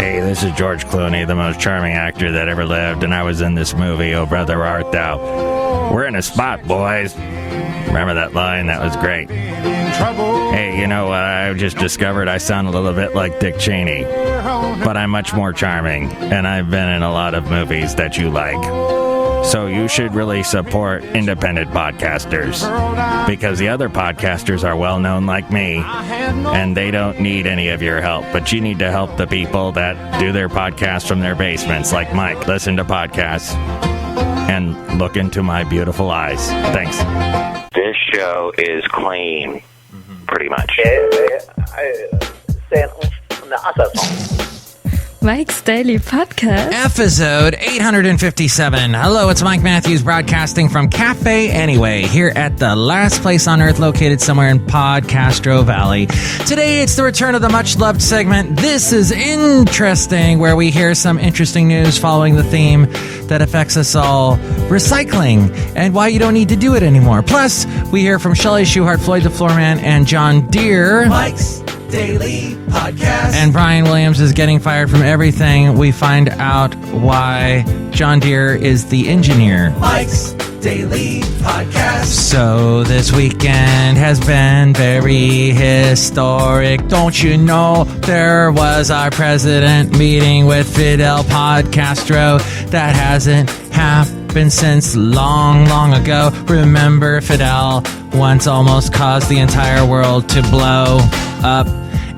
Hey, this is George Clooney, the most charming actor that ever lived, and I was in this movie, Oh Brother Art Thou. We're in a spot, boys. Remember that line? That was great. Hey, you know what? I just discovered I sound a little bit like Dick Cheney, but I'm much more charming, and I've been in a lot of movies that you like. So you should really support independent podcasters, because the other podcasters are well-known like me, and they don't need any of your help. But you need to help the people that do their podcasts from their basements, like Mike. Listen to podcasts and look into my beautiful eyes. Thanks. This show is clean, pretty much. Mike's Daily Podcast. Episode 857. Hello, it's Mike Matthews broadcasting from Cafe Anyway, here at the last place on earth located somewhere in PodCastro Valley. Today, it's the return of the much-loved segment, This is Interesting, where we hear some interesting news following the theme that affects us all, recycling, and why you don't need to do it anymore. Plus, we hear from Chely Shoehart, Floyd the Floorman, and John Deere. Mike's Daily Podcast. And Brian Williams is getting fired from everything. We find out why John Deere is the engineer. Mike's Daily Podcast. So this weekend has been very historic. Don't you know there was our president meeting with Fidel PodCastro? That hasn't happened since long ago. Remember, Fidel once almost caused the entire world to blow up.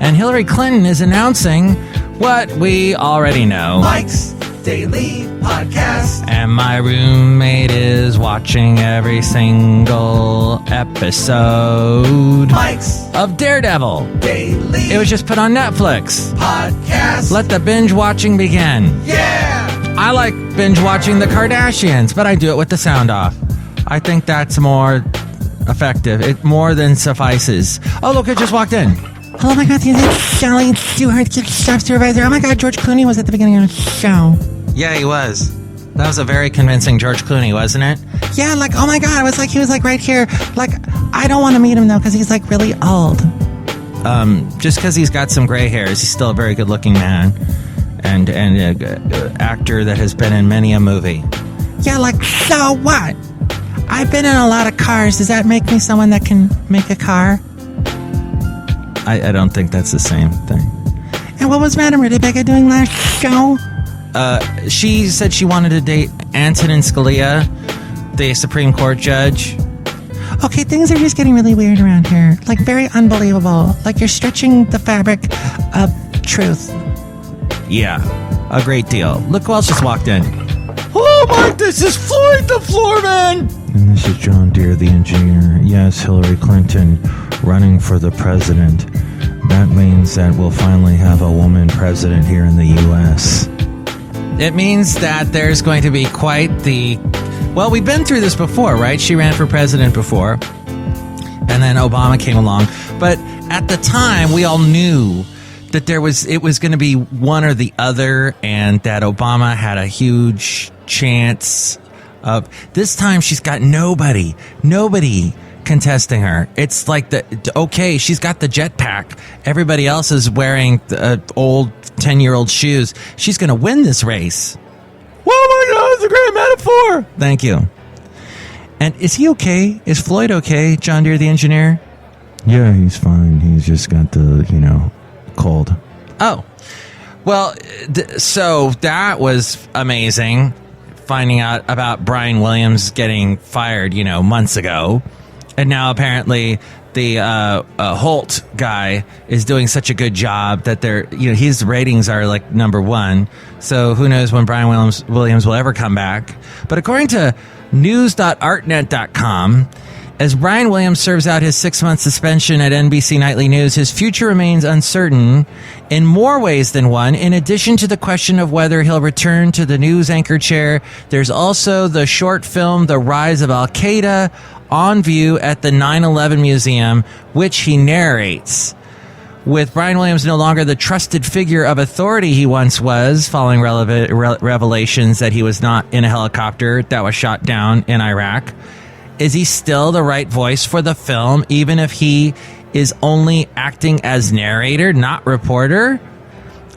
And Hillary Clinton is announcing what we already know. Mike's Daily Podcast. And my roommate is watching every single episode Mike's of Daredevil. Daily It was just put on Netflix. Podcast. Let the binge watching begin. Yeah! I like binge watching the Kardashians, but I do it with the sound off. I think that's more effective. It more than suffices. Oh, look, it just walked in. Hello, my God, this is Chely Shoehart, staff supervisor. Oh my God, George Clooney was at the beginning of the show. Yeah, he was. That was a very convincing George Clooney, wasn't it? Yeah, like, oh my God, he was like right here. Like, I don't want to meet him though, because he's like really old. Just because he's got some gray hairs, he's still a very good looking man. And an actor that has been in many a movie. Yeah, like, so what? I've been in a lot of cars. Does that make me someone that can make a car? I don't think that's the same thing. And what was Madam Rebecca doing last show? She said she wanted to date Antonin Scalia, the Supreme Court judge. Okay, things are just getting really weird around here. Like, very unbelievable. Like, you're stretching the fabric of truth. Yeah, a great deal. Look who else just walked in. Hello, Mike, this is Floyd the Floorman! And this is John Deere, the engineer. Yes, Hillary Clinton running for the president. That means that we'll finally have a woman president here in the U.S. It means that there's going to be quite the... Well, we've been through this before, right? She ran for president before. And then Obama came along. But at the time, we all knew that it was going to be one or the other, and that Obama had a huge chance of... This time, she's got nobody contesting her. It's like she's got the jetpack. Everybody else is wearing old 10-year-old shoes. She's going to win this race. Oh my God, it's a great metaphor. Thank you. And is he okay? Is Floyd okay? John Deere, the engineer? Yeah, he's fine. He's just got the, cold. Oh. Well, so that was amazing, finding out about Brian Williams getting fired, months ago. And now apparently the Holt guy is doing such a good job that his ratings are like number one. So who knows when Brian Williams will ever come back. But according to news.artnet.com, as Brian Williams serves out his 6-month suspension at NBC Nightly News, his future remains uncertain in more ways than one. In addition to the question of whether he'll return to the news anchor chair, there's also the short film The Rise of Al-Qaeda on view at the 9/11 Museum, which he narrates. With Brian Williams no longer the trusted figure of authority he once was, following revelations that he was not in a helicopter that was shot down in Iraq, is he still the right voice for the film, even if he is only acting as narrator, not reporter?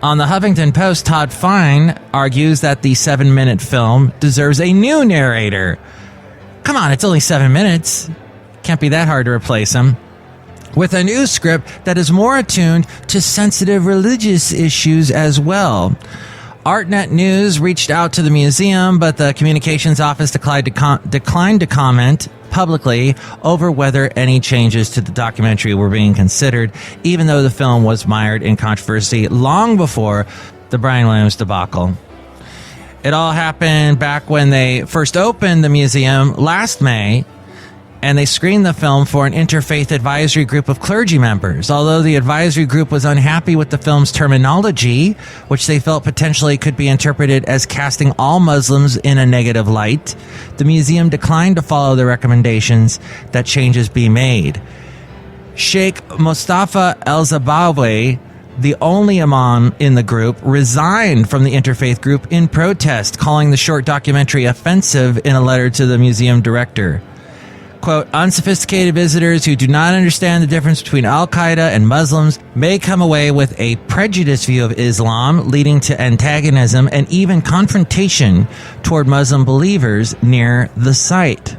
On the Huffington Post, Todd Fine argues that the 7-minute film deserves a new narrator. Come on, it's only 7 minutes. Can't be that hard to replace him. With a new script that is more attuned to sensitive religious issues as well. ArtNet News reached out to the museum, but the communications office declined to comment publicly over whether any changes to the documentary were being considered, even though the film was mired in controversy long before the Brian Williams debacle. It all happened back when they first opened the museum last May, and they screened the film for an interfaith advisory group of clergy members. Although the advisory group was unhappy with the film's terminology, which they felt potentially could be interpreted as casting all Muslims in a negative light, the museum declined to follow the recommendations that changes be made. Sheikh Mustafa El-Zabawi, the only imam in the group, resigned from the interfaith group in protest, calling the short documentary offensive in a letter to the museum director. Quote, unsophisticated visitors who do not understand the difference between Al-Qaeda and Muslims may come away with a prejudiced view of Islam, leading to antagonism and even confrontation toward Muslim believers near the site.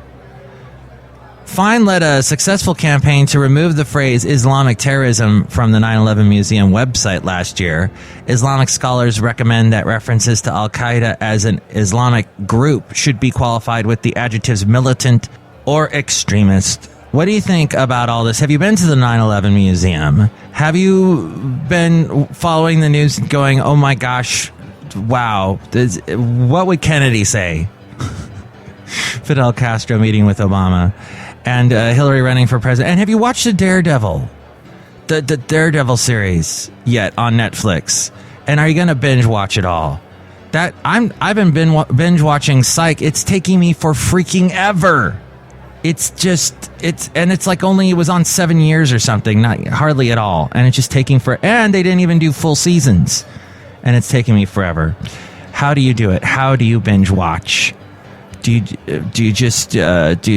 Fine led a successful campaign to remove the phrase Islamic terrorism from the 9/11 Museum website last year. Islamic scholars recommend that references to Al-Qaeda as an Islamic group should be qualified with the adjectives militant or extremist. What do you think about all this? Have you been to the 9/11 Museum? Have you been following the news going, oh my gosh, wow, what would Kennedy say? Fidel Castro meeting with Obama and Hillary running for president. And have you watched the Daredevil? The Daredevil series yet on Netflix? And are you going to binge watch it all? I've been binge watching Psych. It's taking me for freaking ever. It's like only it was on 7 years or something, not hardly at all. And it's just taking and they didn't even do full seasons. And it's taking me forever. How do you do it? How do you binge watch? Do you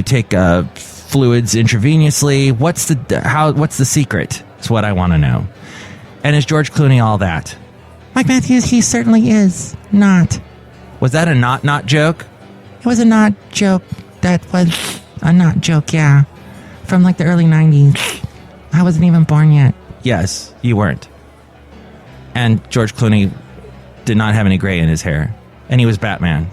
take fluids intravenously? What's the secret? It's what I want to know. And is George Clooney all that? Mike Matthews, he certainly is not. Was that a not joke? It was a not joke. That was a not joke, yeah. From like the early 90s. I wasn't even born yet. Yes, you weren't. And George Clooney did not have any gray in his hair. And he was Batman.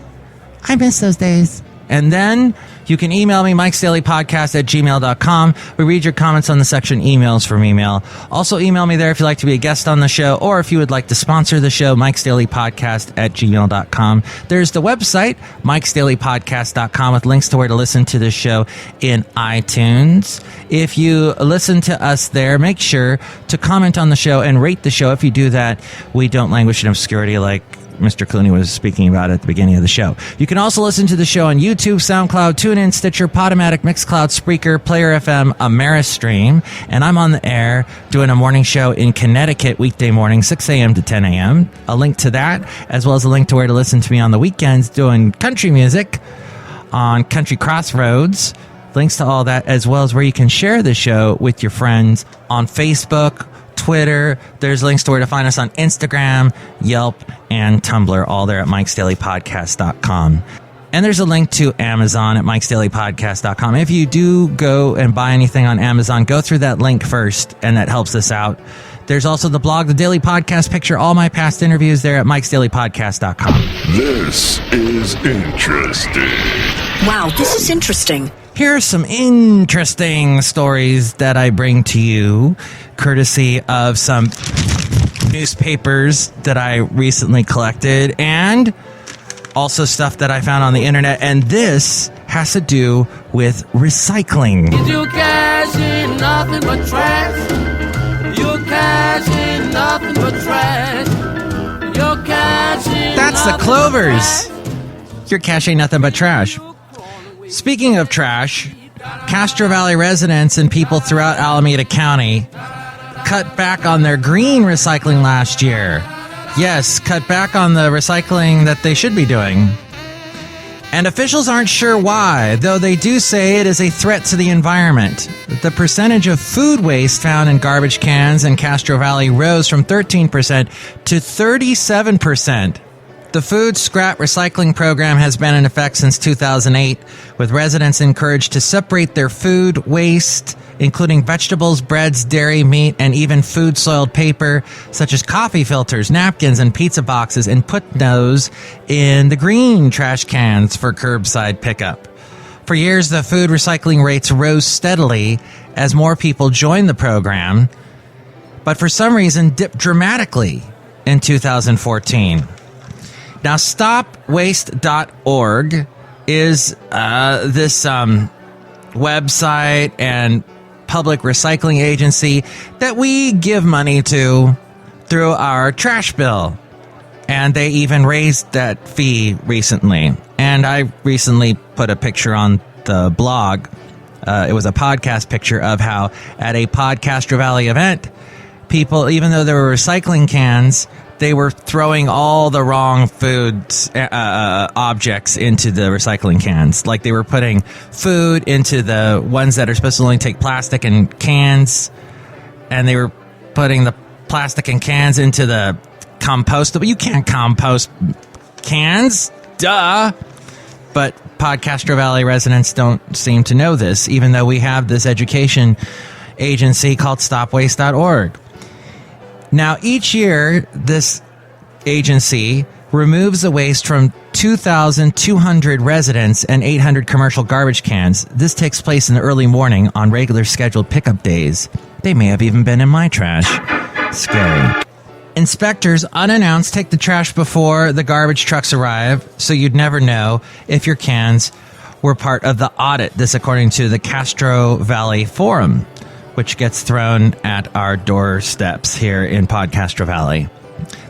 I miss those days. And then you can email me, MIKEs-DAILY-PODCAST@gmail.com. We read your comments on the section emails from email. Also email me there if you'd like to be a guest on the show, or if you would like to sponsor the show, MIKEs-DAILY-PODCAST@gmail.com. There's the website, MIKEs-DAILY-PODCAST.com, with links to where to listen to the show in iTunes. If you listen to us there, make sure to comment on the show and rate the show. If you do that, we don't languish in obscurity like Mr. Clooney was speaking about at the beginning of the show. You can also listen to the show on YouTube, SoundCloud, TuneIn, Stitcher, Podomatic, Mixcloud, Spreaker, Player FM, Ameristream. And I'm on the air doing a morning show in Connecticut weekday morning, 6 a.m. to 10 a.m. A link to that, as well as a link to where to listen to me on the weekends doing country music on Country Crossroads. Links to all that, as well as where you can share the show with your friends on Facebook, Twitter. There's links to where to find us on Instagram, Yelp, and Tumblr, all there at MIKEs-DAILY-PODCAST.com. And there's a link to Amazon at MIKEs-DAILY-PODCAST.com. If you do go and buy anything on Amazon, go through that link first, and that helps us out. There's also the blog, The Daily Podcast Picture, all my past interviews there at MIKEs-DAILY-PODCAST.com. This is interesting. Wow, this is interesting. Here are some interesting stories that I bring to you, courtesy of some newspapers that I recently collected, and also stuff that I found on the internet. And this has to do with recycling. You cash in nothing but trash. You cash in nothing but trash. You're cashing. That's the Clovers. You're cashing nothing but trash. Speaking of trash, Castro Valley residents and people throughout Alameda County cut back on their green recycling last year. Yes, cut back on the recycling that they should be doing. And officials aren't sure why, though they do say it is a threat to the environment. The percentage of food waste found in garbage cans in Castro Valley rose from 13% to 37%. The food scrap recycling program has been in effect since 2008, with residents encouraged to separate their food waste, including vegetables, breads, dairy, meat, and even food-soiled paper, such as coffee filters, napkins, and pizza boxes, and put those in the green trash cans for curbside pickup. For years, the food recycling rates rose steadily as more people joined the program, but for some reason dipped dramatically in 2014. Now, stopwaste.org is this website and public recycling agency that we give money to through our trash bill. And they even raised that fee recently. And I recently put a picture on the blog. It was a podcast picture of how at a PodCastro Valley event, people, even though there were recycling cans, they were throwing all the wrong food objects into the recycling cans. Like they were putting food into the ones that are supposed to only take plastic and cans, and they were putting the plastic and cans into the compostable. You can't compost cans, duh. But PodCastro Valley residents don't seem to know this, even though we have this education agency called stopwaste.org. Now, each year, this agency removes the waste from 2,200 residents and 800 commercial garbage cans. This takes place in the early morning on regular scheduled pickup days. They may have even been in my trash. Scary. Inspectors, unannounced, take the trash before the garbage trucks arrive, so you'd never know if your cans were part of the audit. This according to the Castro Valley Forum, which gets thrown at our doorsteps here in PodCastro Valley.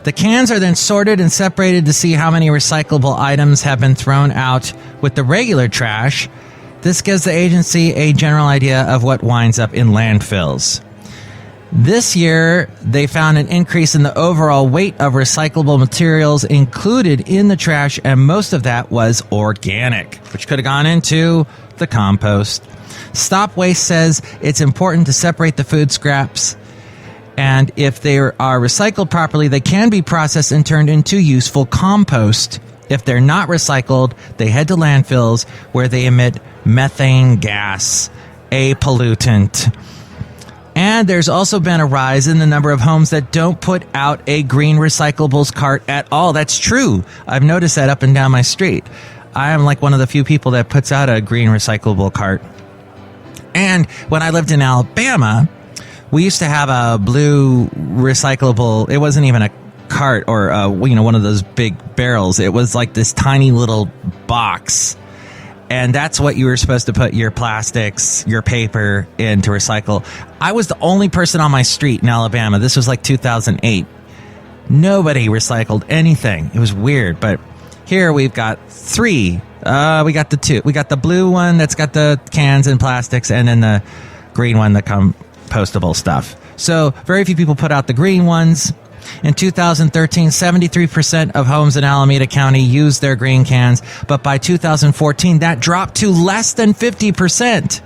The cans are then sorted and separated to see how many recyclable items have been thrown out with the regular trash. This gives the agency a general idea of what winds up in landfills. This year, they found an increase in the overall weight of recyclable materials included in the trash, and most of that was organic, which could have gone into the compost. Stop Waste says it's important to separate the food scraps, and if they are recycled properly, they can be processed and turned into useful compost. If they're not recycled, they head to landfills where they emit methane gas, a pollutant. And there's also been a rise in the number of homes that don't put out a green recyclables cart at all. That's true. I've noticed that up and down my street. I am like one of the few people that puts out a green recyclable cart. And when I lived in Alabama, we used to have a blue recyclable. It wasn't even a cart or one of those big barrels. It was like this tiny little box, and that's what you were supposed to put your plastics, your paper in to recycle. I was the only person on my street in Alabama. This was like 2008. Nobody recycled anything. It was weird, but here we've got three. We got the two. We got the blue one that's got the cans and plastics, and then the green one, the compostable stuff. So very few people put out the green ones. In 2013, 73% of homes in Alameda County used their green cans, but by 2014, that dropped to less than 50%.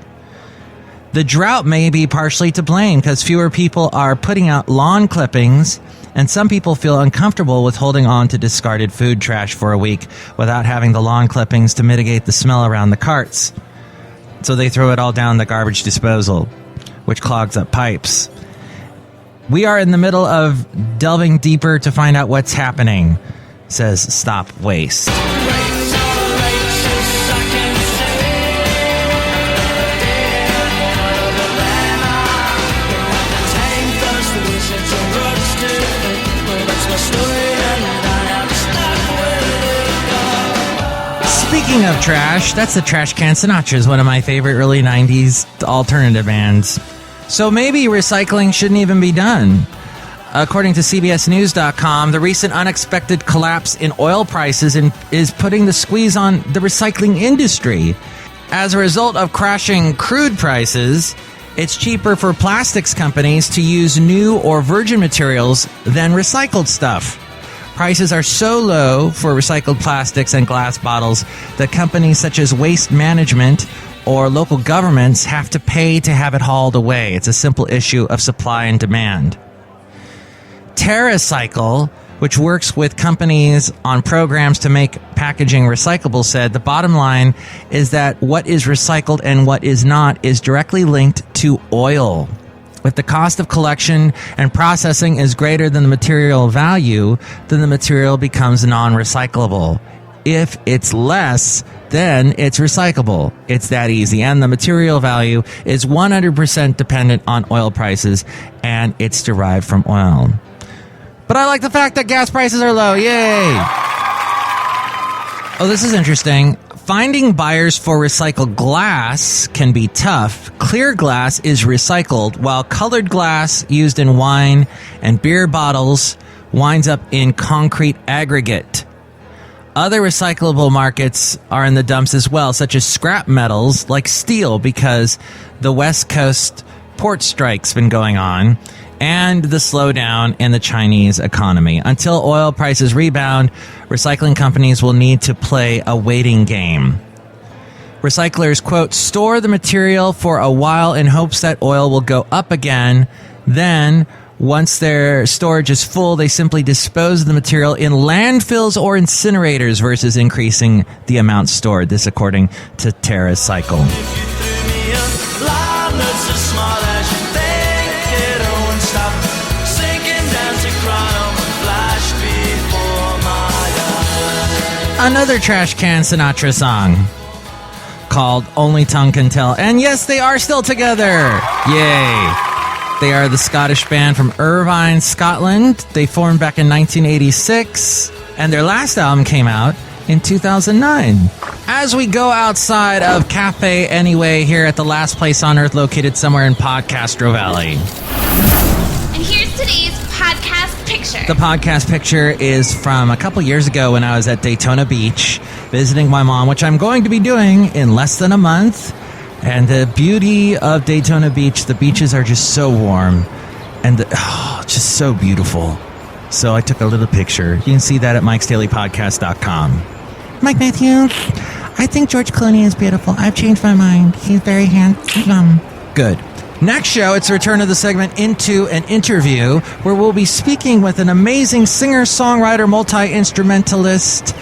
The drought may be partially to blame because fewer people are putting out lawn clippings, and some people feel uncomfortable with holding on to discarded food trash for a week without having the lawn clippings to mitigate the smell around the carts. So they throw it all down the garbage disposal, which clogs up pipes. We are in the middle of delving deeper to find out what's happening, says Stop Waste. Speaking of trash, that's the Trash Can Sinatras, one of my favorite early 90s alternative bands. So maybe recycling shouldn't even be done. According to CBSNews.com, the recent unexpected collapse in oil prices is putting the squeeze on the recycling industry. As a result of crashing crude prices, it's cheaper for plastics companies to use new or virgin materials than recycled stuff. Prices are so low for recycled plastics and glass bottles that companies such as Waste Management or local governments have to pay to have it hauled away. It's a simple issue of supply and demand. TerraCycle, which works with companies on programs to make packaging recyclable, said the bottom line is that what is recycled and what is not is directly linked to oil. If the cost of collection and processing is greater than the material value, then the material becomes non-recyclable. If it's less, then it's recyclable. It's that easy. And the material value is 100% dependent on oil prices, and it's derived from oil. But I like the fact that gas prices are low. Yay! Oh, this is interesting. Finding buyers for recycled glass can be tough. Clear glass is recycled, while colored glass used in wine and beer bottles winds up in concrete aggregate. Other recyclable markets are in the dumps as well, such as scrap metals like steel, because the West Coast port strike's been going on, and the slowdown in the Chinese economy. Until oil prices rebound, recycling companies will need to play a waiting game. Recyclers, quote, store the material for a while in hopes that oil will go up again. Then, once their storage is full, they simply dispose of the material in landfills or incinerators versus increasing the amount stored. This according to TerraCycle. Another Trash Can Sinatra song called Only Tongue Can Tell. And yes, they are still together. Yay. They are the Scottish band from Irvine, Scotland. They formed back in 1986, and their last album came out in 2009. As we go outside of Cafe Anyway here at the last place on earth located somewhere in PodCastro Valley. And here's today's podcast picture. The podcast picture is from a couple years ago when I was at Daytona Beach visiting my mom, which I'm going to be doing in less than a month. And the beauty of Daytona Beach, the beaches are just so warm and just so beautiful. So I took a little picture. You can see that at MIKEs-DAILY-PODCAST.com. Mike Matthews, I think George Clooney is beautiful. I've changed my mind. He's very handsome. Good. Next show, it's the return of the segment Into an Interview, where we'll be speaking with an amazing singer-songwriter, multi-instrumentalist,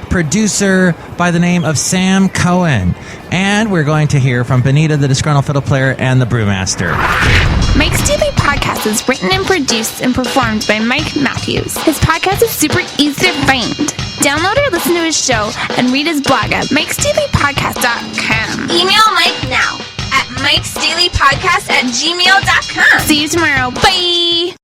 producer by the name of Sam Cohen. And we're going to hear from Benita, the disgruntled fiddle player, and the brewmaster. Mike's Daily Podcast is written and produced and performed by Mike Matthews. His podcast is super easy to find. Download or listen to his show and read his blog at MIKEs-DAILY-PODCAST.com. Email Mike now at MIKEs-DAILY-PODCAST@gmail.com. See you tomorrow. Bye!